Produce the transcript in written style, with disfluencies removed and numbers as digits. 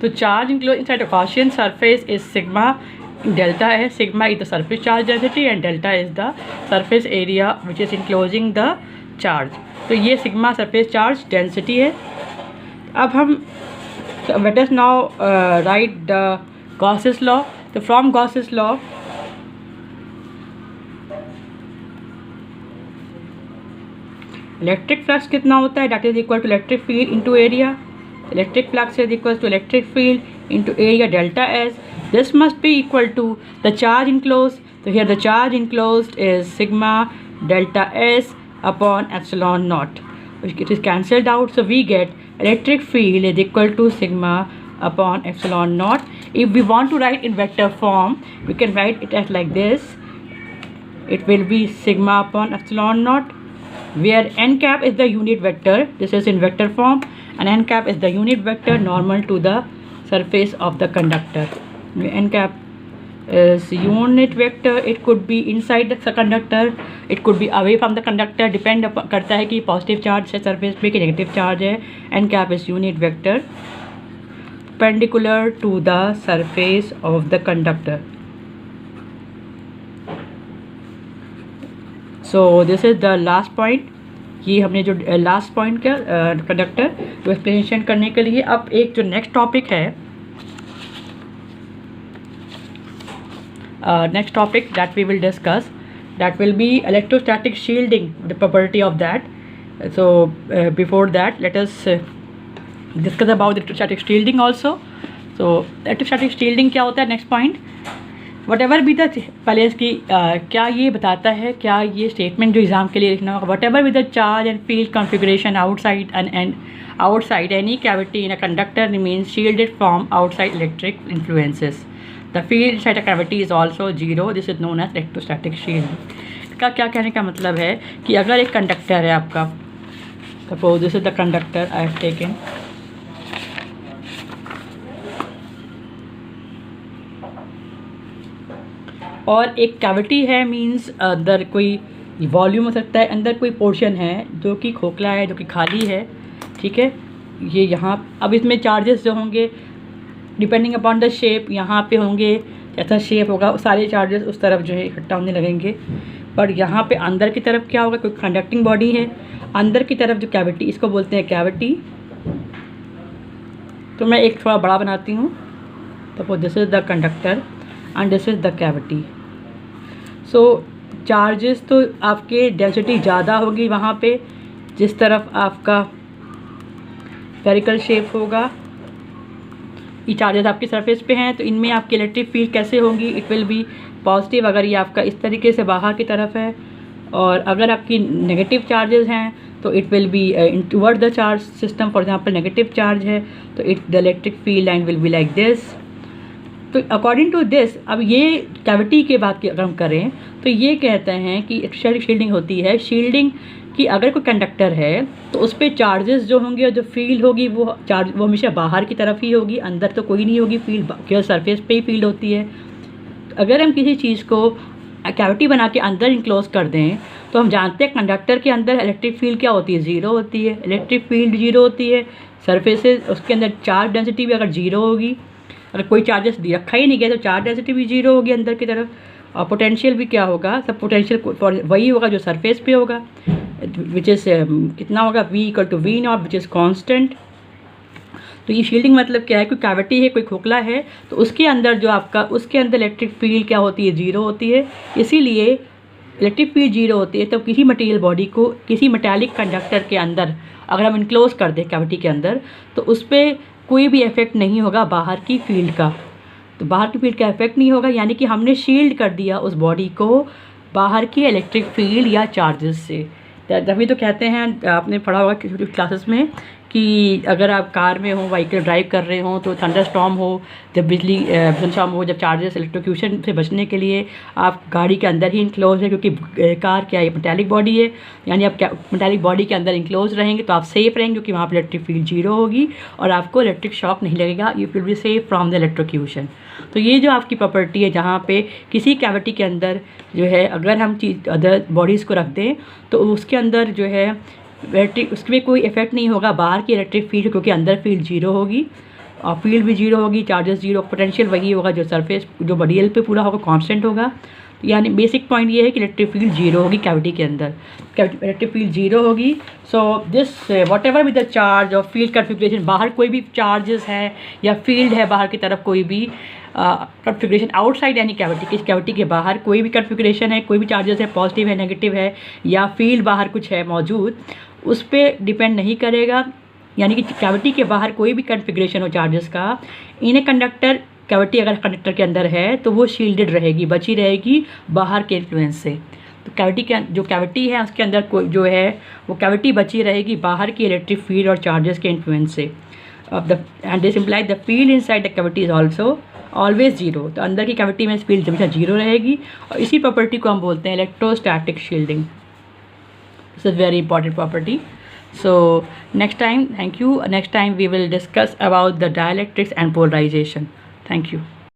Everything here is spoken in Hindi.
तो charge enclosed inside a Gaussian surface is sigma. Delta is sigma is the surface charge density and delta is the surface area which is enclosing the charge. तो ये sigma surface charge density है. अब हम let us now write the Gauss's law. तो from Gauss's law electric flux कितना होता है, that is equal to electric field into area. Electric flux is equal to electric field into area delta S. This must be equal to the charge enclose. तो here the charge enclosed is sigma delta S upon epsilon naught. It is cancelled out, so we get electric field is equal to sigma upon epsilon naught. If we want to write in vector form, we can write it as like this. It will be sigma upon epsilon naught, where n cap is the unit vector. This is in vector form, and n cap is the unit vector normal to the surface of the conductor. N cap is unit vector. It could be inside the conductor, it could be away from the conductor. Depend करता है कि positive charge है surface पे कि negative charge है. n cap is unit vector perpendicular to the surface of the conductor. So this is the last point. ये हमने जो लास्ट पॉइंट का कंडक्टर को एक्सप्लेनेशन करने के लिए. अब एक जो नेक्स्ट टॉपिक है, next topic that we will discuss, that will be electrostatic shielding, the property of that. So before that, let us discuss about electrostatic shielding also. So electrostatic shielding क्या होता है, नेक्स्ट पॉइंट. वट एवर भी द पहले इसकी क्या ये बताता है, क्या ये स्टेटमेंट जो एग्जाम के लिए लिखना होगा. What ever with the charge and field configuration outside and outside any cavity in a conductor remains shielded from outside electric influences. The field inside a cavity is also zero. This is known as electrostatic shielding. इसका क्या कहने का मतलब है कि अगर एक कंडक्टर है आपका, suppose this is the conductor I have taken, और एक कैविटी है, मींस अंदर कोई वॉल्यूम हो सकता है, अंदर कोई पोर्शन है जो कि खोखला है, जो कि खाली है, ठीक है. ये यहाँ अब इसमें चार्जेस जो होंगे डिपेंडिंग अपॉन द शेप, यहाँ पे होंगे ऐसा शेप होगा, सारे चार्जेस उस तरफ जो है इकट्ठा होने लगेंगे. पर यहाँ पे अंदर की तरफ क्या होगा, कोई कंडक्टिंग बॉडी है, अंदर की तरफ जो कैविटी, इसको बोलते हैं कैविटी. तो मैं एक थोड़ा बड़ा बनाती हूँ. तो this is the conductor and this is the cavity. So charges तो आपके डेंसिटी ज़्यादा होगी वहाँ पे जिस तरफ आपका स्फेरिकल शेप होगा. ये चार्जेस आपकी सरफेस पे हैं, तो इनमें आपकी इलेक्ट्रिक फील्ड कैसे होगी, इट विल बी पॉजिटिव अगर ये आपका इस तरीके से बाहर की तरफ है, और अगर आपकी नेगेटिव चार्जेस हैं तो it will be toward the charge system. For example negative charge है तो the electric field line will be like this. तो अकॉर्डिंग टू दिस, अब ये कैविटी के बात की अगर हम करें तो ये कहते हैं कि इलेक्ट्रोस्टैटिक शील्डिंग होती है. शील्डिंग कि अगर कोई कंडक्टर है तो उस पर चार्जेस जो होंगे और जो फील्ड होगी वो हमेशा बाहर की तरफ ही होगी, अंदर तो कोई नहीं होगी. फील्ड केवल सरफेस पे ही फील्ड होती है. अगर हम किसी चीज़ को कैविटी बना के अंदर इनक्लोज कर दें तो हम जानते हैं कंडक्टर के अंदर इलेक्ट्रिक फील्ड क्या होती है, ज़ीरो होती है. इलेक्ट्रिक फील्ड ज़ीरो होती है. सरफेसेस उसके अंदर चार्ज डेंसिटी भी अगर ज़ीरो होगी, अगर कोई चार्जेस रखा ही नहीं गया तो चार्ज डेंसिटी भी ज़ीरो होगी अंदर की तरफ. और पोटेंशियल भी क्या होगा, सब पोटेंशियल वही होगा जो सरफेस पे होगा, विच इज़ कितना होगा, V equal to V naught which is constant. तो ये शील्डिंग मतलब क्या है, कोई कैविटी है, कोई खोखला है, तो उसके अंदर जो आपका उसके अंदर इलेक्ट्रिक फील्ड क्या होती है, ज़ीरो होती है. इसीलिए इलेक्ट्रिक फील्ड ज़ीरो होती है. तो किसी मटेरियल बॉडी को किसी मेटालिक कंडक्टर के अंदर अगर हम इनक्लोज कर दें कैविटी के अंदर, तो उस पर कोई भी इफेक्ट नहीं होगा बाहर की फील्ड का. तो बाहर की फील्ड का इफेक्ट नहीं होगा, यानी कि हमने शील्ड कर दिया उस बॉडी को बाहर की इलेक्ट्रिक फील्ड या चार्जेस से. तभी तो कहते हैं, आपने पढ़ा होगा क्लासेस में, कि अगर आप कार में हो, व्हीकल ड्राइव कर रहे हो, तो थंडर स्टॉर्म हो, जब बिजली स्टॉर्म हो, जब चार्जेस इलेक्ट्रोक्यूशन से बचने के लिए आप गाड़ी के अंदर ही इनक्लोज है, क्योंकि कार क्या है, मेटालिक बॉडी है, यानी आप मेटालिक बॉडी के अंदर इनक्लोज रहेंगे तो आप सेफ़ रहेंगे, क्योंकि वहाँ पर इलेक्ट्रिक फील्ड जीरो होगी और आपको इलेक्ट्रिक शॉक नहीं लगेगा. You will be safe from the electrocution. तो ये जो आपकी प्रॉपर्टी है, जहाँ पे किसी कैविटी के अंदर जो है अगर हम अदर बॉडीज़ को रख दें तो उसके अंदर जो है इलेक्ट्रिक उसमें कोई इफेक्ट नहीं होगा बाहर की इलेक्ट्रिक फील्ड, क्योंकि अंदर फील्ड जीरो होगी. फील्ड भी जीरो होगी, चार्जेस जीरो, पोटेंशियल वही होगा जो सरफेस जो मटेरियल पे पूरा होगा, कांस्टेंट होगा। यानी बेसिक पॉइंट ये है कि इलेक्ट्रिक फील्ड जीरो होगी कैविटी के अंदर, इलेक्ट्रिक फील्ड जीरो होगी। So this what ever with the charge और फील्ड कन्फिग्रेशन, बाहर कोई भी चार्जेस है या फील्ड है बाहर की तरफ, कोई भी कन्फिग्रेशन आउटसाइड यानी कैविटी के बाहर कोई भी कन्फिग्रेशन है, कोई भी चार्जेस है, पॉजिटिव है, नेगेटिव है, या फील्ड बाहर कुछ है मौजूद, उस पर डिपेंड नहीं करेगा। यानी कि कैविटी के बाहर कोई भी कन्फिग्रेशन हो चार्जेस का, इन ए कंडक्टर, कैविटी अगर कंडक्टर के अंदर है तो वो शील्डेड रहेगी, बची रहेगी बाहर के इन्फ्लुएंस से। तो कैविटी के जो कैविटी है उसके अंदर जो है वो कैविटी बची रहेगी बाहर की इलेक्ट्रिक फील्ड और चार्जेस के इन्फ्लुएंस से। And this implies the field inside the cavity is also always zero. तो अंदर की कैविटी में फील्ड हमेशा जीरो रहेगी, और इसी प्रॉपर्टी को हम बोलते हैं electrostatic shielding. This is very important property. So next time, thank you. Next time we will discuss about the dielectrics and polarization. Thank you.